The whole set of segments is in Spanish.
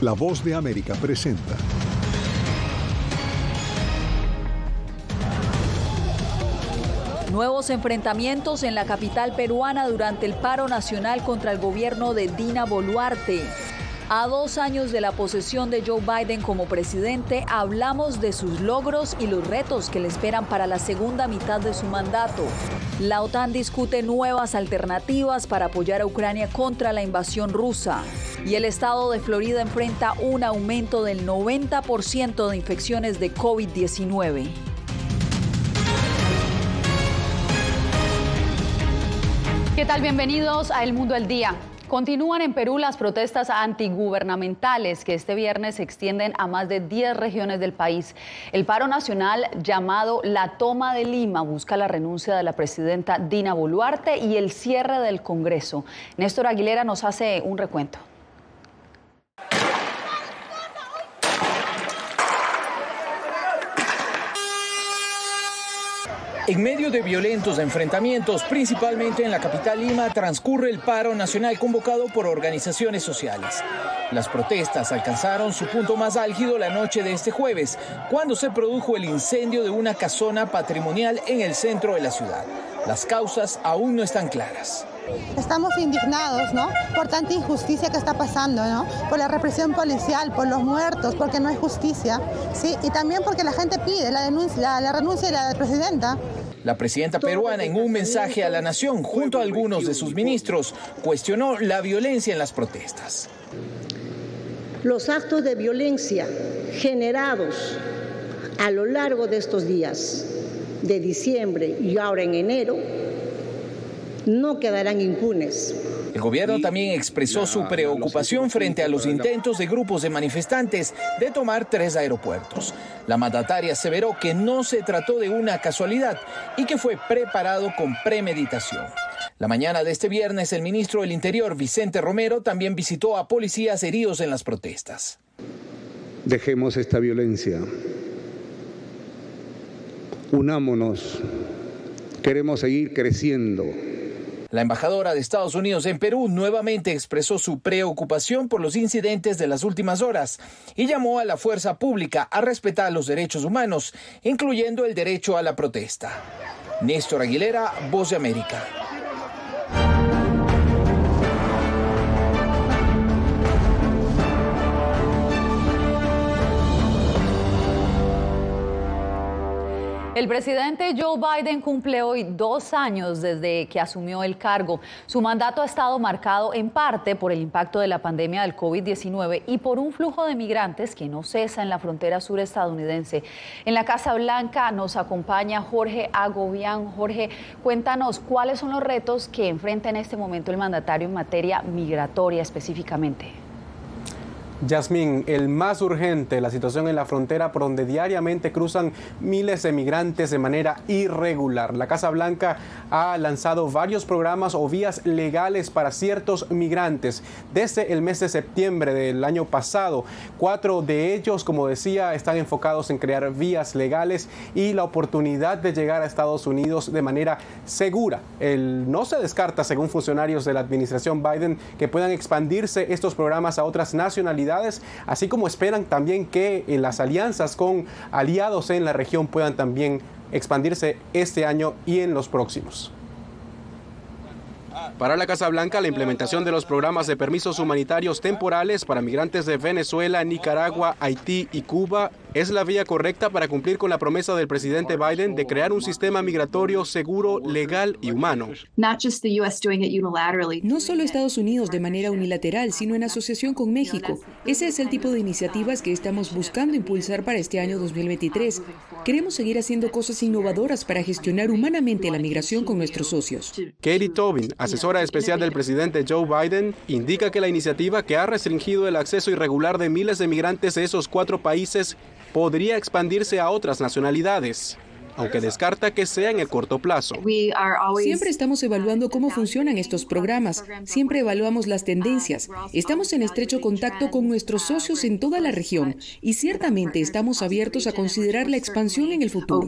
La Voz de América presenta. Nuevos enfrentamientos en la capital peruana durante el paro nacional contra el gobierno de Dina Boluarte. A 2 años de la posesión de Joe Biden como presidente, hablamos de sus logros y los retos que le esperan para la segunda mitad de su mandato. La OTAN discute nuevas alternativas para apoyar a Ucrania contra la invasión rusa. Y el estado de Florida enfrenta un aumento del 90% de infecciones de COVID-19. ¿Qué tal? Bienvenidos a El Mundo al Día. Continúan en Perú las protestas antigubernamentales que este viernes se extienden a más de 10 regiones del país. El paro nacional llamado La Toma de Lima busca la renuncia de la presidenta Dina Boluarte y el cierre del Congreso. Néstor Aguilera nos hace un recuento. En medio de violentos enfrentamientos, principalmente en la capital Lima, transcurre el paro nacional convocado por organizaciones sociales. Las protestas alcanzaron su punto más álgido la noche de este jueves, cuando se produjo el incendio de una casona patrimonial en el centro de la ciudad. Las causas aún no están claras. Estamos indignados, ¿no?, por tanta injusticia que está pasando, ¿no?, por la represión policial, por los muertos, porque no hay justicia, ¿sí?, y también porque la gente pide la renuncia de la presidenta. La presidenta peruana, en un mensaje a la nación, junto a algunos de sus ministros, cuestionó la violencia en las protestas. Los actos de violencia generados a lo largo de estos días, de diciembre y ahora en enero, no quedarán impunes. El gobierno también expresó su preocupación frente a los intentos de grupos de manifestantes de tomar 3 aeropuertos. La mandataria aseveró que no se trató de una casualidad y que fue preparado con premeditación. La mañana de este viernes, el ministro del Interior, Vicente Romero, también visitó a policías heridos en las protestas. Dejemos esta violencia. Unámonos. Queremos seguir creciendo. La embajadora de Estados Unidos en Perú nuevamente expresó su preocupación por los incidentes de las últimas horas y llamó a la fuerza pública a respetar los derechos humanos, incluyendo el derecho a la protesta. Néstor Aguilera, Voz de América. El presidente Joe Biden cumple hoy 2 años desde que asumió el cargo. Su mandato ha estado marcado en parte por el impacto de la pandemia del COVID-19 y por un flujo de migrantes que no cesa en la frontera sur estadounidense. En la Casa Blanca nos acompaña Jorge Agobián. Jorge, cuéntanos cuáles son los retos que enfrenta en este momento el mandatario en materia migratoria específicamente. Yasmín, el más urgente, la situación en la frontera por donde diariamente cruzan miles de migrantes de manera irregular. La Casa Blanca ha lanzado varios programas o vías legales para ciertos migrantes desde el mes de septiembre del año pasado. 4 de ellos, como decía, están enfocados en crear vías legales y la oportunidad de llegar a Estados Unidos de manera segura. No se descarta, según funcionarios de la administración Biden, que puedan expandirse estos programas a otras nacionalidades, así como esperan también que las alianzas con aliados en la región puedan también expandirse este año y en los próximos. Para la Casa Blanca, la implementación de los programas de permisos humanitarios temporales para migrantes de Venezuela, Nicaragua, Haití y Cuba es la vía correcta para cumplir con la promesa del presidente Biden de crear un sistema migratorio seguro, legal y humano. No solo Estados Unidos de manera unilateral, sino en asociación con México. Ese es el tipo de iniciativas que estamos buscando impulsar para este año 2023. Queremos seguir haciendo cosas innovadoras para gestionar humanamente la migración con nuestros socios. Katie Tobin, asesora especial del presidente Joe Biden, indica que la iniciativa, que ha restringido el acceso irregular de miles de migrantes de esos 4 países, podría expandirse a otras nacionalidades, aunque descarta que sea en el corto plazo. Siempre estamos evaluando cómo funcionan estos programas, siempre evaluamos las tendencias, estamos en estrecho contacto con nuestros socios en toda la región y ciertamente estamos abiertos a considerar la expansión en el futuro.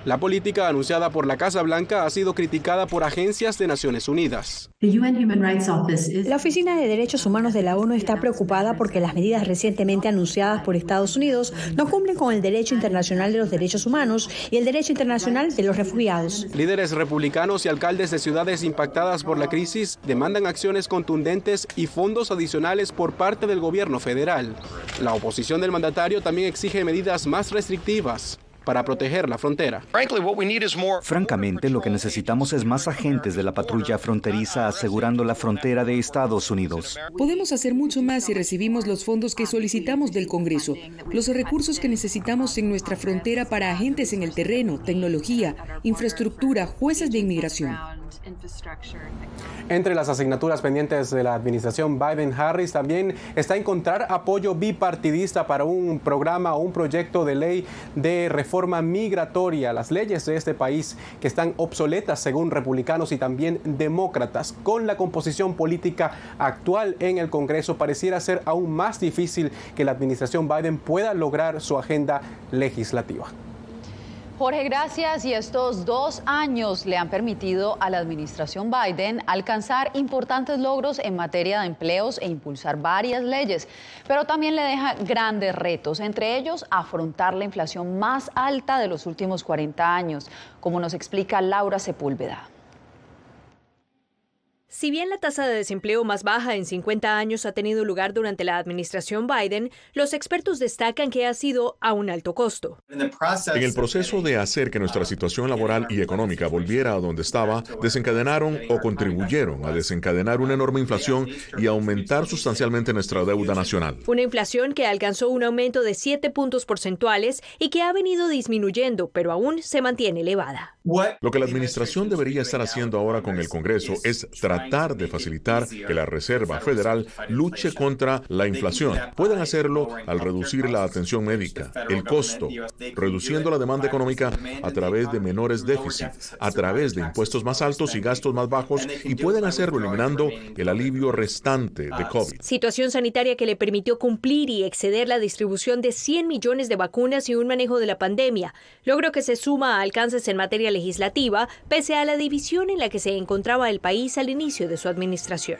La política anunciada por la Casa Blanca ha sido criticada por agencias de Naciones Unidas. La Oficina de Derechos Humanos de la ONU está preocupada porque las medidas recientemente anunciadas por Estados Unidos no cumplen con el derecho internacional de los derechos humanos y el derecho internacional de los refugiados. Líderes republicanos y alcaldes de ciudades impactadas por la crisis demandan acciones contundentes y fondos adicionales por parte del gobierno federal. La oposición del mandatario también exige medidas más restrictivas para proteger la frontera. Francamente, lo que necesitamos es más agentes de la patrulla fronteriza asegurando la frontera de Estados Unidos. Podemos hacer mucho más si recibimos los fondos que solicitamos del Congreso, los recursos que necesitamos en nuestra frontera para agentes en el terreno, tecnología, infraestructura, jueces de inmigración. Entre las asignaturas pendientes de la administración Biden-Harris también está encontrar apoyo bipartidista para un programa o un proyecto de ley de reforma migratoria. Las leyes de este país que están obsoletas según republicanos y también demócratas. Con la composición política actual en el Congreso, pareciera ser aún más difícil que la administración Biden pueda lograr su agenda legislativa. Jorge, gracias. Y estos 2 años le han permitido a la administración Biden alcanzar importantes logros en materia de empleos e impulsar varias leyes, pero también le deja grandes retos, entre ellos afrontar la inflación más alta de los últimos 40 años, como nos explica Laura Sepúlveda. Si bien la tasa de desempleo más baja en 50 años ha tenido lugar durante la administración Biden, los expertos destacan que ha sido a un alto costo. En el proceso de hacer que nuestra situación laboral y económica volviera a donde estaba, desencadenaron o contribuyeron a desencadenar una enorme inflación y aumentar sustancialmente nuestra deuda nacional. Una inflación que alcanzó un aumento de 7 puntos porcentuales y que ha venido disminuyendo, pero aún se mantiene elevada. Lo que la administración debería estar haciendo ahora con el Congreso es tratar de facilitar que la Reserva Federal luche contra la inflación. Pueden hacerlo al reducir la atención médica, el costo, reduciendo la demanda económica a través de menores déficits, a través de impuestos más altos y gastos más bajos, y pueden hacerlo eliminando el alivio restante de COVID. Situación sanitaria que le permitió cumplir y exceder la distribución de 100 millones de vacunas y un manejo de la pandemia, logro que se suma a alcances en materia legislativa, pese a la división en la que se encontraba el país al inicio de su administración.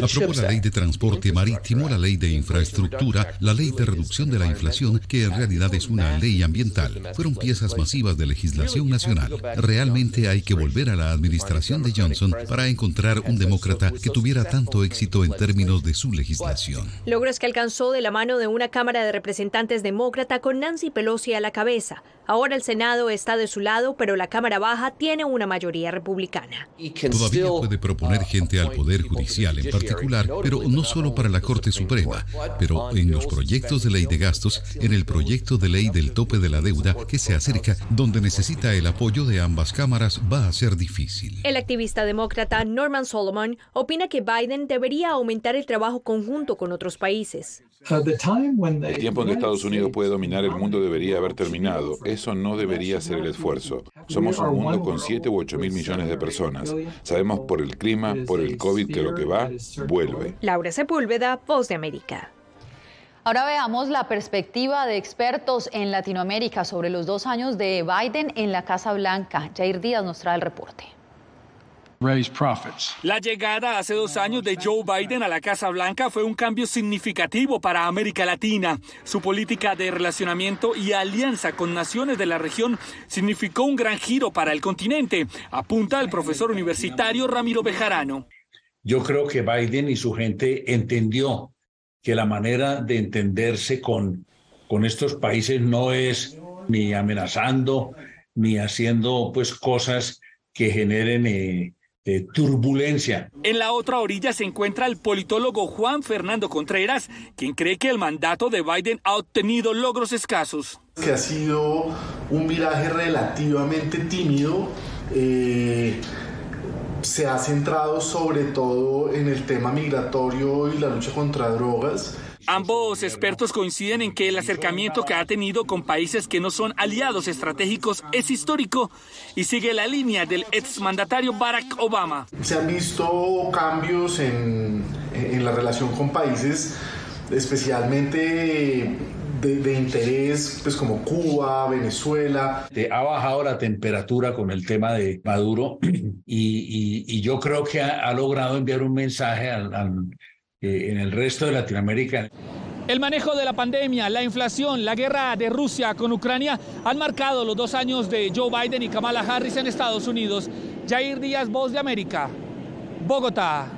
Aprobó la ley de transporte marítimo, la ley de infraestructura, la ley de reducción de la inflación, que en realidad es una ley ambiental. Fueron piezas masivas de legislación nacional. Realmente hay que volver a la administración de Johnson para encontrar un demócrata que tuviera tanto éxito en términos de su legislación. Logros que alcanzó de la mano de una Cámara de Representantes demócrata con Nancy Pelosi a la cabeza. Ahora el Senado está de su lado, pero la Cámara Baja tiene una mayoría republicana. Todavía puede proponer gente al Poder Judicial en particular, pero no solo para la Corte Suprema, pero en los proyectos de ley de gastos, en el proyecto de ley del tope de la deuda que se acerca, donde necesita el apoyo de ambas cámaras, va a ser difícil. El activista demócrata Norman Solomon opina que Biden debería aumentar el trabajo conjunto con otros países. El tiempo en que Estados Unidos puede dominar el mundo debería haber terminado. Eso no debería ser el esfuerzo. Somos un mundo con 7 u 8 mil millones de personas. Sabemos por el clima, por el COVID, que lo que va, vuelve. Laura Sepúlveda, Voz de América. Ahora veamos la perspectiva de expertos en Latinoamérica sobre los 2 años de Biden en la Casa Blanca. Jair Díaz nos trae el reporte. La llegada hace 2 años de Joe Biden a la Casa Blanca fue un cambio significativo para América Latina. Su política de relacionamiento y alianza con naciones de la región significó un gran giro para el continente, apunta el profesor universitario Ramiro Bejarano. Yo creo que Biden y su gente entendió que la manera de entenderse con estos países no es ni amenazando ni haciendo pues cosas que generen turbulencia. En la otra orilla se encuentra el politólogo Juan Fernando Contreras, quien cree que el mandato de Biden ha obtenido logros escasos. Que ha sido un viraje relativamente tímido, se ha centrado sobre todo en el tema migratorio y la lucha contra drogas. Ambos expertos coinciden en que el acercamiento que ha tenido con países que no son aliados estratégicos es histórico y sigue la línea del exmandatario Barack Obama. Se han visto cambios en la relación con países, especialmente de interés, pues como Cuba, Venezuela. Ha bajado la temperatura con el tema de Maduro y yo creo que ha logrado enviar un mensaje en el resto de Latinoamérica. El manejo de la pandemia, la inflación, la guerra de Rusia con Ucrania han marcado los 2 años de Joe Biden y Kamala Harris en Estados Unidos. Jair Díaz, Voz de América, Bogotá.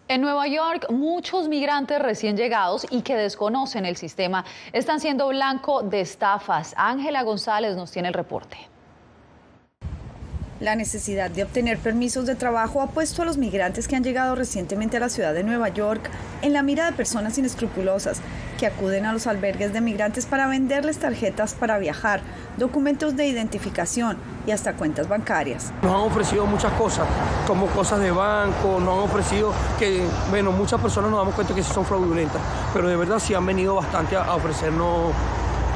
En Nueva York, muchos migrantes recién llegados y que desconocen el sistema están siendo blanco de estafas. Ángela González nos tiene el reporte. La necesidad de obtener permisos de trabajo ha puesto a los migrantes que han llegado recientemente a la ciudad de Nueva York en la mira de personas inescrupulosas que acuden a los albergues de migrantes para venderles tarjetas para viajar, documentos de identificación y hasta cuentas bancarias. Nos han ofrecido muchas cosas, como cosas de banco, nos han ofrecido que, bueno, muchas personas nos damos cuenta que sí son fraudulentas, pero de verdad sí han venido bastante a ofrecernos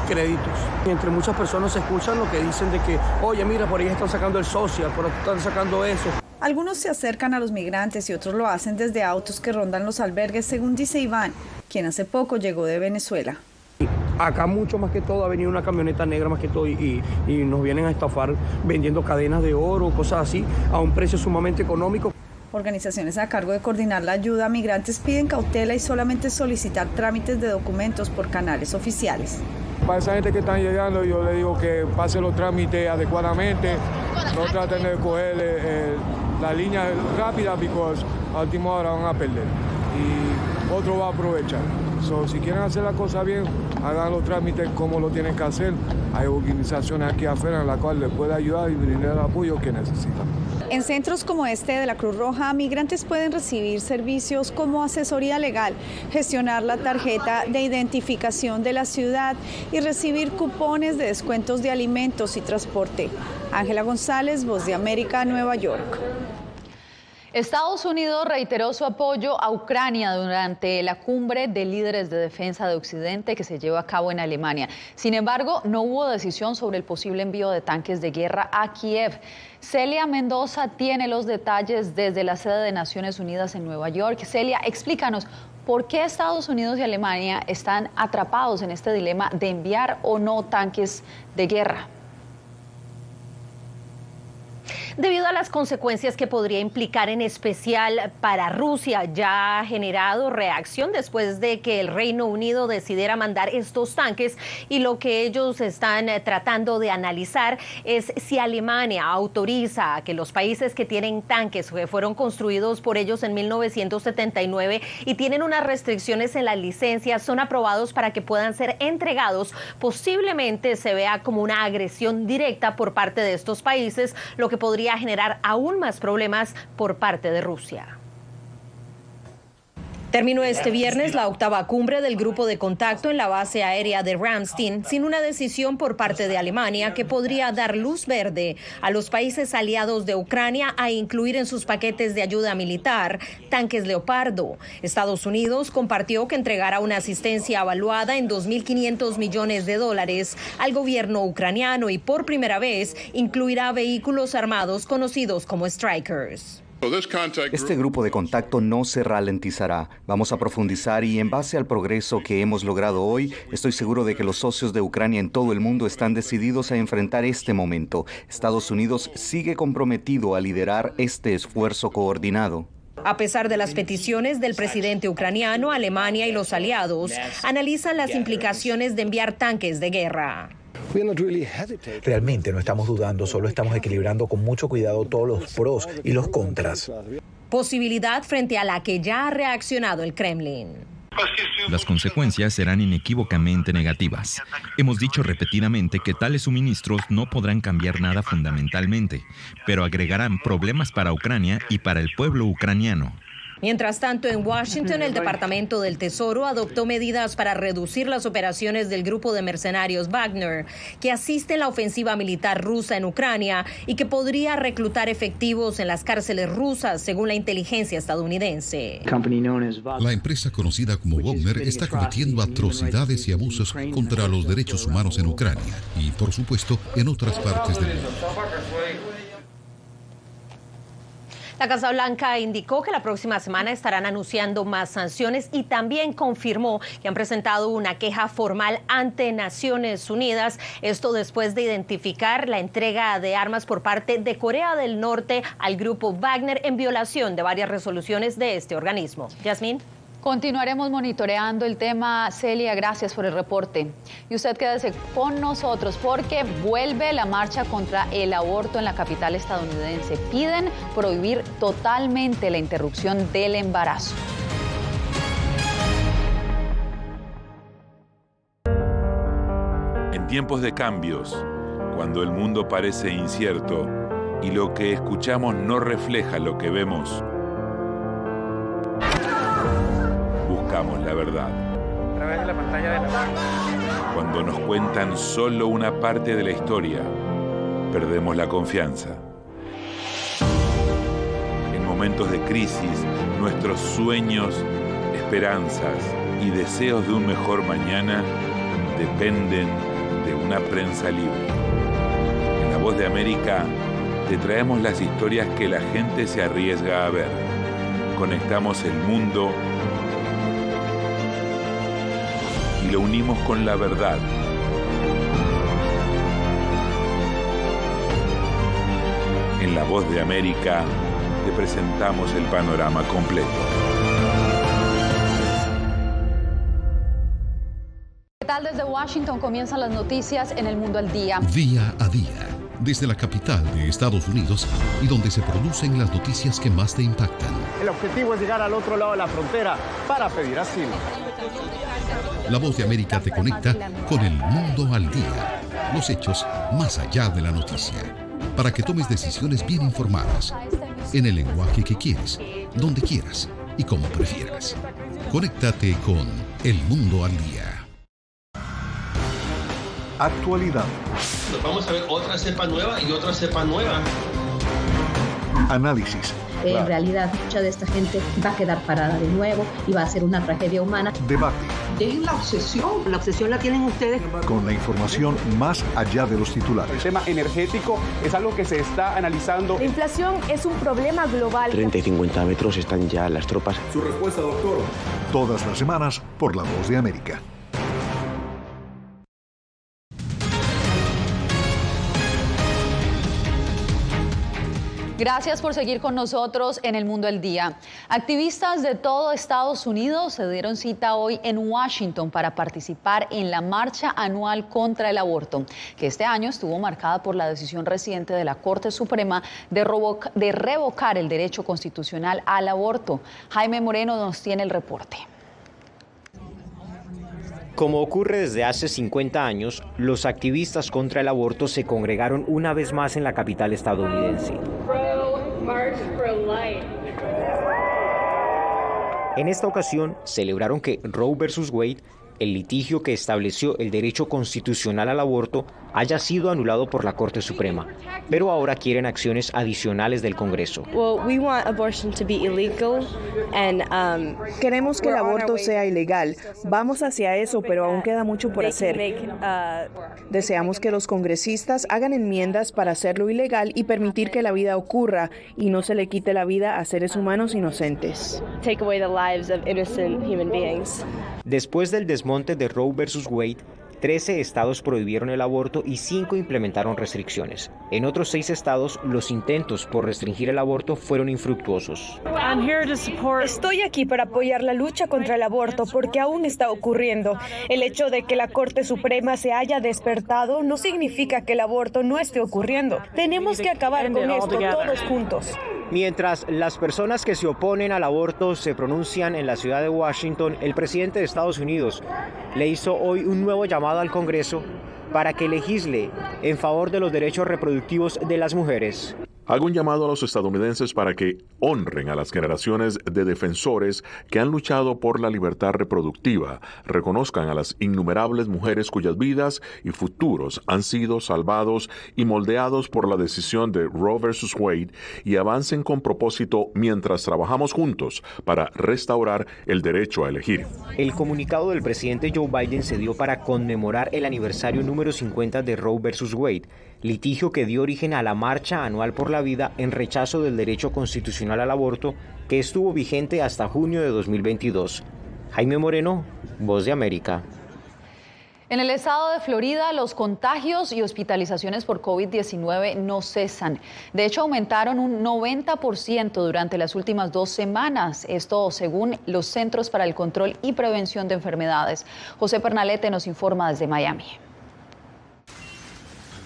créditos. Y entre muchas personas se escuchan lo que dicen de que, oye, mira, por ahí están sacando el social, por ahí están sacando eso. Algunos se acercan a los migrantes y otros lo hacen desde autos que rondan los albergues, según dice Iván, quien hace poco llegó de Venezuela. Acá mucho más que todo ha venido una camioneta negra más que todo y nos vienen a estafar vendiendo cadenas de oro, cosas así, a un precio sumamente económico. Organizaciones a cargo de coordinar la ayuda a migrantes piden cautela y solamente solicitar trámites de documentos por canales oficiales. Para esa gente que están llegando, yo le digo que pasen los trámites adecuadamente, no traten de coger la línea rápida porque a última hora van a perder y otro va a aprovechar. Si quieren hacer la cosa bien, hagan los trámites como lo tienen que hacer. Hay organizaciones aquí afuera en las cuales les puede ayudar y brindar el apoyo que necesitan. En centros como este de la Cruz Roja, migrantes pueden recibir servicios como asesoría legal, gestionar la tarjeta de identificación de la ciudad y recibir cupones de descuentos de alimentos y transporte. Ángela González, Voz de América, Nueva York. Estados Unidos reiteró su apoyo a Ucrania durante la cumbre de líderes de defensa de Occidente que se llevó a cabo en Alemania. Sin embargo, no hubo decisión sobre el posible envío de tanques de guerra a Kiev. Celia Mendoza tiene los detalles desde la sede de Naciones Unidas en Nueva York. Celia, explícanos, ¿por qué Estados Unidos y Alemania están atrapados en este dilema de enviar o no tanques de guerra? Debido a las consecuencias que podría implicar, en especial para Rusia, ya ha generado reacción después de que el Reino Unido decidiera mandar estos tanques, y lo que ellos están tratando de analizar es si Alemania autoriza a que los países que tienen tanques que fueron construidos por ellos en 1979 y tienen unas restricciones en las licencias son aprobados para que puedan ser entregados. Posiblemente se vea como una agresión directa por parte de estos países, lo que podría generar aún más problemas por parte de Rusia. Terminó este viernes la 8ª cumbre del Grupo de Contacto en la base aérea de Ramstein, sin una decisión por parte de Alemania que podría dar luz verde a los países aliados de Ucrania a incluir en sus paquetes de ayuda militar tanques Leopardo. Estados Unidos compartió que entregará una asistencia evaluada en $2.500 millones al gobierno ucraniano y por primera vez incluirá vehículos armados conocidos como Strikers. Este grupo de contacto no se ralentizará. Vamos a profundizar y en base al progreso que hemos logrado hoy, estoy seguro de que los socios de Ucrania en todo el mundo están decididos a enfrentar este momento. Estados Unidos sigue comprometido a liderar este esfuerzo coordinado. A pesar de las peticiones del presidente ucraniano, Alemania y los aliados analizan las implicaciones de enviar tanques de guerra. Realmente no estamos dudando, solo estamos equilibrando con mucho cuidado todos los pros y los contras. Posibilidad frente a la que ya ha reaccionado el Kremlin. Las consecuencias serán inequívocamente negativas. Hemos dicho repetidamente que tales suministros no podrán cambiar nada fundamentalmente, pero agregarán problemas para Ucrania y para el pueblo ucraniano. Mientras tanto, en Washington, el Departamento del Tesoro adoptó medidas para reducir las operaciones del grupo de mercenarios Wagner, que asiste en la ofensiva militar rusa en Ucrania y que podría reclutar efectivos en las cárceles rusas, según la inteligencia estadounidense. La empresa conocida como Wagner está cometiendo atrocidades y abusos contra los derechos humanos en Ucrania y, por supuesto, en otras partes del mundo. La Casa Blanca indicó que la próxima semana estarán anunciando más sanciones y también confirmó que han presentado una queja formal ante Naciones Unidas. Esto después de identificar la entrega de armas por parte de Corea del Norte al grupo Wagner en violación de varias resoluciones de este organismo. Yasmín. Continuaremos monitoreando el tema. Celia, gracias por el reporte. Y usted quédese con nosotros porque vuelve la marcha contra el aborto en la capital estadounidense. Piden prohibir totalmente la interrupción del embarazo. En tiempos de cambios, cuando el mundo parece incierto y lo que escuchamos no refleja lo que vemos, buscamos la verdad. A través de la pantalla de la... Cuando nos cuentan solo una parte de la historia, perdemos la confianza. En momentos de crisis, nuestros sueños, esperanzas y deseos de un mejor mañana dependen de una prensa libre. En La Voz de América te traemos las historias que la gente se arriesga a ver. Conectamos el mundo y lo unimos con la verdad. En La Voz de América te presentamos el panorama completo. ¿Qué tal? Desde Washington comienzan las noticias en El Mundo al Día. Día a día, desde la capital de Estados Unidos y donde se producen las noticias que más te impactan. El objetivo es llegar al otro lado de la frontera para pedir asilo. La Voz de América te conecta con El Mundo al Día. Los hechos más allá de la noticia. Para que tomes decisiones bien informadas. En el lenguaje que quieres, donde quieras y como prefieras. Conéctate con El Mundo al Día. Actualidad. Vamos a ver otra cepa nueva y otra cepa nueva. Análisis. En realidad, mucha de esta gente va a quedar parada de nuevo y va a ser una tragedia humana. Debate. Dejen la obsesión. La obsesión la tienen ustedes. Con la información más allá de los titulares. El tema energético es algo que se está analizando. La inflación es un problema global. 30 y 50 metros están ya las tropas. Su respuesta, doctor. Todas las semanas por La Voz de América. Gracias por seguir con nosotros en El Mundo al Día. Activistas de todo Estados Unidos se dieron cita hoy en Washington para participar en la marcha anual contra el aborto, que este año estuvo marcada por la decisión reciente de la Corte Suprema de revocar el derecho constitucional al aborto. Jaime Moreno nos tiene el reporte. Como ocurre desde hace 50 años, los activistas contra el aborto se congregaron una vez más en la capital estadounidense. En esta ocasión, celebraron que Roe vs. Wade, el litigio que estableció el derecho constitucional al aborto, haya sido anulado por la Corte Suprema, pero ahora quieren acciones adicionales del Congreso. Queremos que el aborto sea ilegal. Vamos hacia eso, pero aún queda mucho por hacer. Deseamos que los congresistas hagan enmiendas para hacerlo ilegal y permitir que la vida ocurra y no se le quite la vida a seres humanos inocentes. Después del desmonte de Roe vs. Wade, 13 estados prohibieron el aborto y 5 implementaron restricciones. En otros 6 estados, los intentos por restringir el aborto fueron infructuosos. Estoy aquí para apoyar la lucha contra el aborto porque aún está ocurriendo. El hecho de que la Corte Suprema se haya despertado no significa que el aborto no esté ocurriendo. Tenemos que acabar con esto todos juntos. Mientras las personas que se oponen al aborto se pronuncian en la ciudad de Washington, el presidente de Estados Unidos le hizo hoy un nuevo llamado al Congreso para que legisle en favor de los derechos reproductivos de las mujeres. Hago un llamado a los estadounidenses para que honren a las generaciones de defensores que han luchado por la libertad reproductiva, reconozcan a las innumerables mujeres cuyas vidas y futuros han sido salvados y moldeados por la decisión de Roe vs. Wade y avancen con propósito mientras trabajamos juntos para restaurar el derecho a elegir. El comunicado del presidente Joe Biden se dio para conmemorar el aniversario número 50 de Roe vs. Wade, litigio que dio origen a la marcha anual por la la vida en rechazo del derecho constitucional al aborto que estuvo vigente hasta junio de 2022. Jaime Moreno, Voz de América. En el estado de Florida, los contagios y hospitalizaciones por COVID-19 no cesan. De hecho, aumentaron un 90% durante las últimas 2 semanas. Esto según los Centros para el Control y Prevención de Enfermedades. José Pernalete nos informa desde Miami.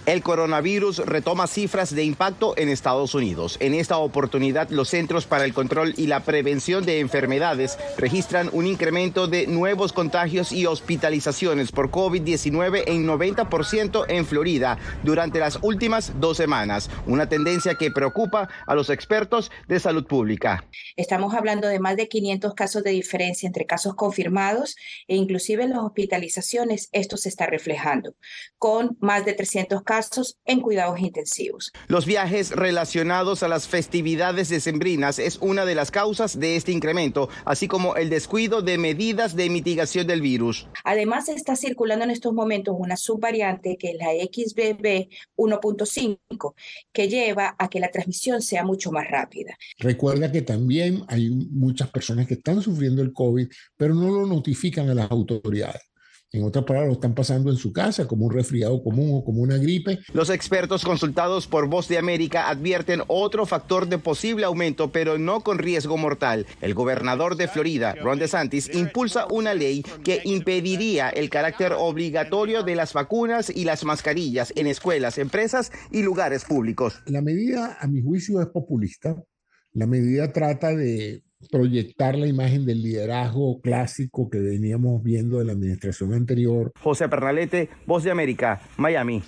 El coronavirus retoma cifras de impacto en Estados Unidos. En esta oportunidad, los Centros para el Control y la Prevención de Enfermedades registran un incremento de nuevos contagios y hospitalizaciones por COVID-19 en 90% en Florida durante las últimas 2 semanas, una tendencia que preocupa a los expertos de salud pública. Estamos hablando de más de 500 casos de diferencia entre casos confirmados e inclusive en las hospitalizaciones esto se está reflejando, con más de 300 casos en cuidados intensivos. Los viajes relacionados a las festividades decembrinas es una de las causas de este incremento, así como el descuido de medidas de mitigación del virus. Además, está circulando en estos momentos una subvariante que es la XBB 1.5, que lleva a que la transmisión sea mucho más rápida. Recuerda que también hay muchas personas que están sufriendo el COVID, pero no lo notifican a las autoridades. En otras palabras, lo están pasando en su casa como un resfriado común o como una gripe. Los expertos consultados por Voz de América advierten otro factor de posible aumento, pero no con riesgo mortal. El gobernador de Florida, Ron DeSantis, impulsa una ley que impediría el carácter obligatorio de las vacunas y las mascarillas en escuelas, empresas y lugares públicos. La medida, a mi juicio, es populista. La medida trata de proyectar la imagen del liderazgo clásico que veníamos viendo de la administración anterior. José Pernalete, Voz de América, Miami.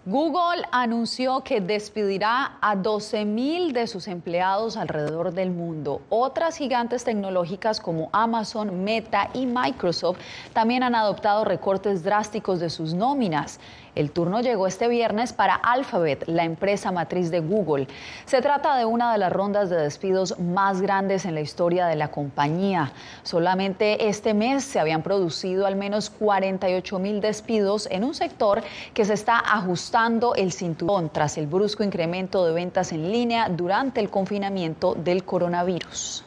Google anunció que despedirá a 12,000 de sus empleados alrededor del mundo. Otras gigantes tecnológicas como Amazon, Meta y Microsoft también han adoptado recortes drásticos de sus nóminas. El turno llegó este viernes para Alphabet, la empresa matriz de Google. Se trata de una de las rondas de despidos más grandes en la historia de la compañía. Solamente este mes se habían producido al menos 48,000 despidos en un sector que se está ajustando el cinturón tras el brusco incremento de ventas en línea durante el confinamiento del coronavirus.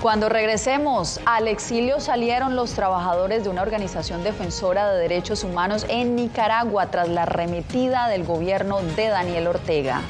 Cuando regresemos, al exilio salieron los trabajadores de una organización defensora de derechos humanos en Nicaragua tras la arremetida del gobierno de Daniel Ortega.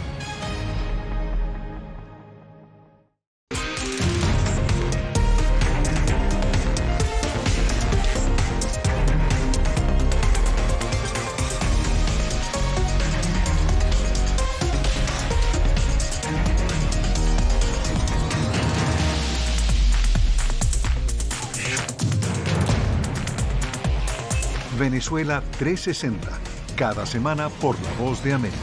Venezuela 360, cada semana por La Voz de América.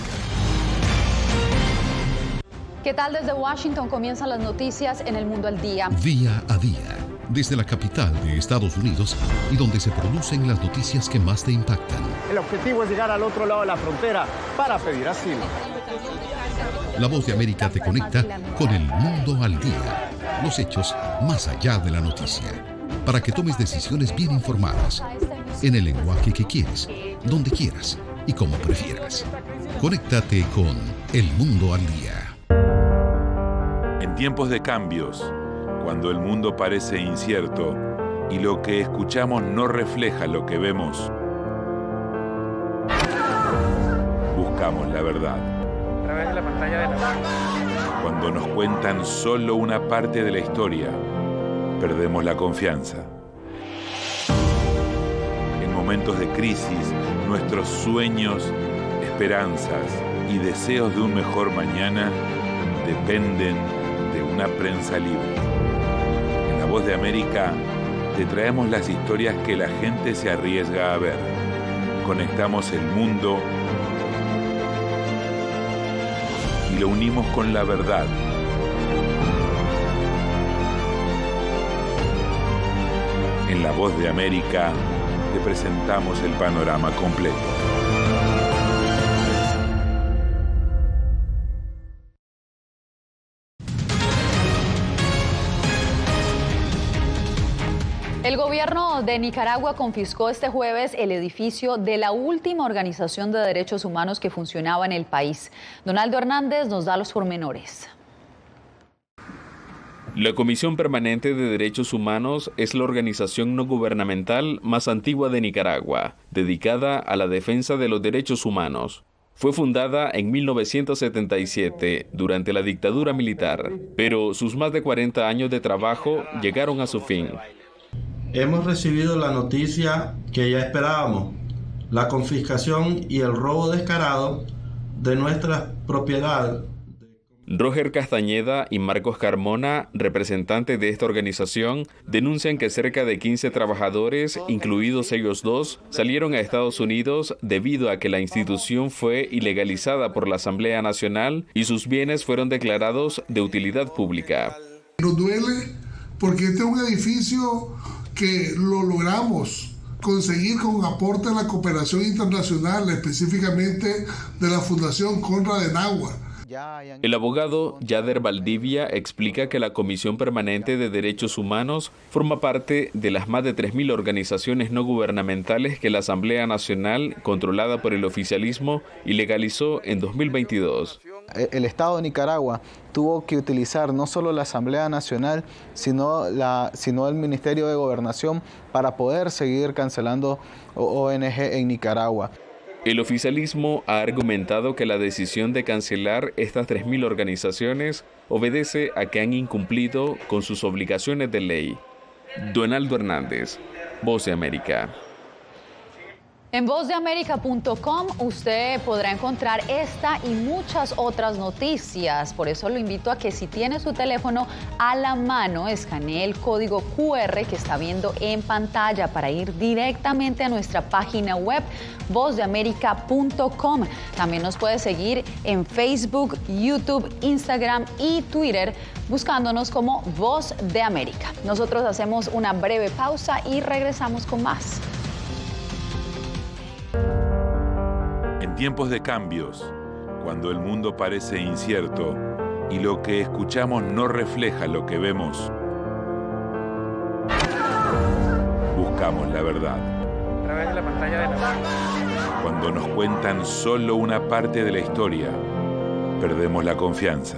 ¿Qué tal? Desde Washington comienzan las noticias en El Mundo al Día. Día a día, desde la capital de Estados Unidos y donde se producen las noticias que más te impactan. El objetivo es llegar al otro lado de la frontera para pedir asilo. La Voz de América te conecta con El Mundo al Día, los hechos más allá de la noticia, para que tomes decisiones bien informadas, en el lenguaje que quieres, donde quieras y como prefieras. Conéctate con El Mundo al Día. En tiempos de cambios, cuando el mundo parece incierto y lo que escuchamos no refleja lo que vemos, buscamos la verdad. A través de la pantalla de la... Cuando nos cuentan solo una parte de la historia, perdemos la confianza. En momentos de crisis, nuestros sueños, esperanzas y deseos de un mejor mañana dependen de una prensa libre. En La Voz de América te traemos las historias que la gente se arriesga a ver. Conectamos el mundo y lo unimos con la verdad. En La Voz de América te presentamos el panorama completo. El gobierno de Nicaragua confiscó este jueves el edificio de la última organización de derechos humanos que funcionaba en el país. Donaldo Hernández nos da los pormenores. La Comisión Permanente de Derechos Humanos es la organización no gubernamental más antigua de Nicaragua, dedicada a la defensa de los derechos humanos. Fue fundada en 1977, durante la dictadura militar, pero sus más de 40 años de trabajo llegaron a su fin. Hemos recibido la noticia que ya esperábamos, la confiscación y el robo descarado de nuestras propiedades. Roger Castañeda y Marcos Carmona, representantes de esta organización, denuncian que cerca de 15 trabajadores, incluidos ellos dos, salieron a Estados Unidos debido a que la institución fue ilegalizada por la Asamblea Nacional y sus bienes fueron declarados de utilidad pública. Nos duele porque este es un edificio que lo logramos conseguir con aporte de la cooperación internacional, específicamente de la Fundación Konrad Adenauer. El abogado Yader Valdivia explica que la Comisión Permanente de Derechos Humanos forma parte de las más de 3.000 organizaciones no gubernamentales que la Asamblea Nacional, controlada por el oficialismo, ilegalizó en 2022. El Estado de Nicaragua tuvo que utilizar no solo la Asamblea Nacional, sino el Ministerio de Gobernación para poder seguir cancelando ONG en Nicaragua. El oficialismo ha argumentado que la decisión de cancelar estas 3.000 organizaciones obedece a que han incumplido con sus obligaciones de ley. Donaldo Hernández, Voz de América. En vozdeamerica.com usted podrá encontrar esta y muchas otras noticias. Por eso lo invito a que si tiene su teléfono a la mano, escanee el código QR que está viendo en pantalla para ir directamente a nuestra página web vozdeamerica.com. También nos puede seguir en Facebook, YouTube, Instagram y Twitter buscándonos como Voz de América. Nosotros hacemos una breve pausa y regresamos con más. En tiempos de cambios, cuando el mundo parece incierto y lo que escuchamos no refleja lo que vemos, buscamos la verdad. A través de la pantalla de la... Cuando nos cuentan solo una parte de la historia, perdemos la confianza.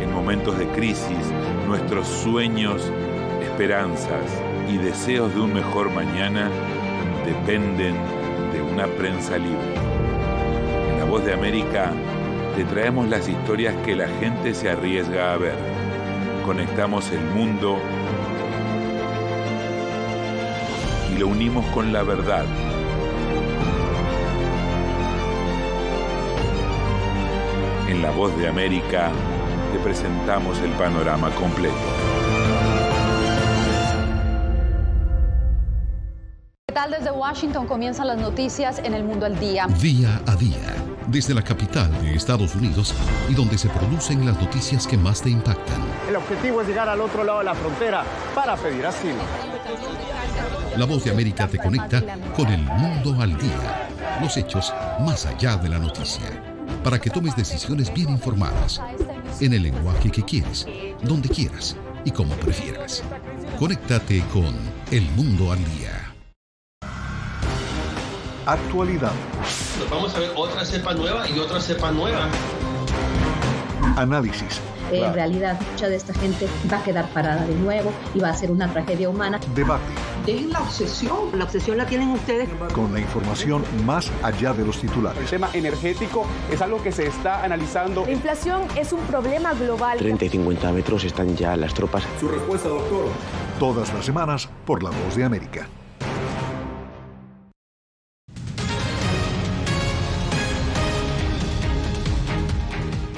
En momentos de crisis, nuestros sueños, esperanzas y deseos de un mejor mañana dependen de una prensa libre. En La Voz de América te traemos las historias que la gente se arriesga a ver. Conectamos el mundo y lo unimos con la verdad. En La Voz de América te presentamos el panorama completo. ¿Qué tal? Desde Washington comienzan las noticias en El Mundo al Día. Día a día, desde la capital de Estados Unidos y donde se producen las noticias que más te impactan. El objetivo es llegar al otro lado de la frontera para pedir asilo. La Voz de América te conecta con El Mundo al Día. Los hechos más allá de la noticia. Para que tomes decisiones bien informadas. En el lenguaje que quieres, donde quieras y como prefieras. Conéctate con El Mundo al Día. Actualidad. Nos vamos a ver otra cepa nueva y otra cepa nueva. Análisis. En realidad, mucha de esta gente va a quedar parada de nuevo y va a ser una tragedia humana. Debate. Dejen la obsesión. La obsesión la tienen ustedes. Con la información más allá de los titulares. El tema energético es algo que se está analizando. La inflación es un problema global. 30 y 50 metros están ya las tropas. Su respuesta, doctor. Todas las semanas por La Voz de América.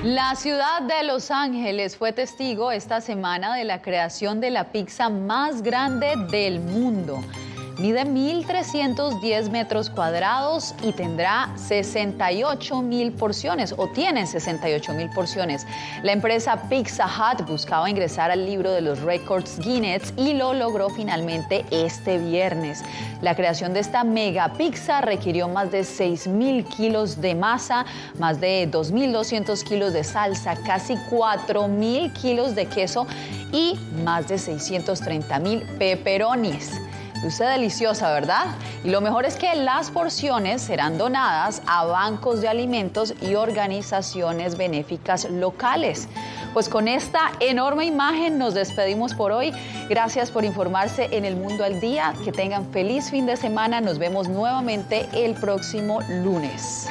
La ciudad de Los Ángeles fue testigo esta semana de la creación de la pizza más grande del mundo. Mide 1.310 metros cuadrados y tendrá 68,000 porciones, o tiene 68,000 porciones. La empresa Pizza Hut buscaba ingresar al libro de los récords Guinness y lo logró finalmente este viernes. La creación de esta mega pizza requirió más de 6,000 kilos de masa, más de 2,200 kilos de salsa, casi 4,000 kilos de queso y más de 630,000 pepperonis. Luce deliciosa, ¿verdad? Y lo mejor es que las porciones serán donadas a bancos de alimentos y organizaciones benéficas locales. Pues con esta enorme imagen nos despedimos por hoy. Gracias por informarse en El Mundo al Día. Que tengan feliz fin de semana. Nos vemos nuevamente el próximo lunes.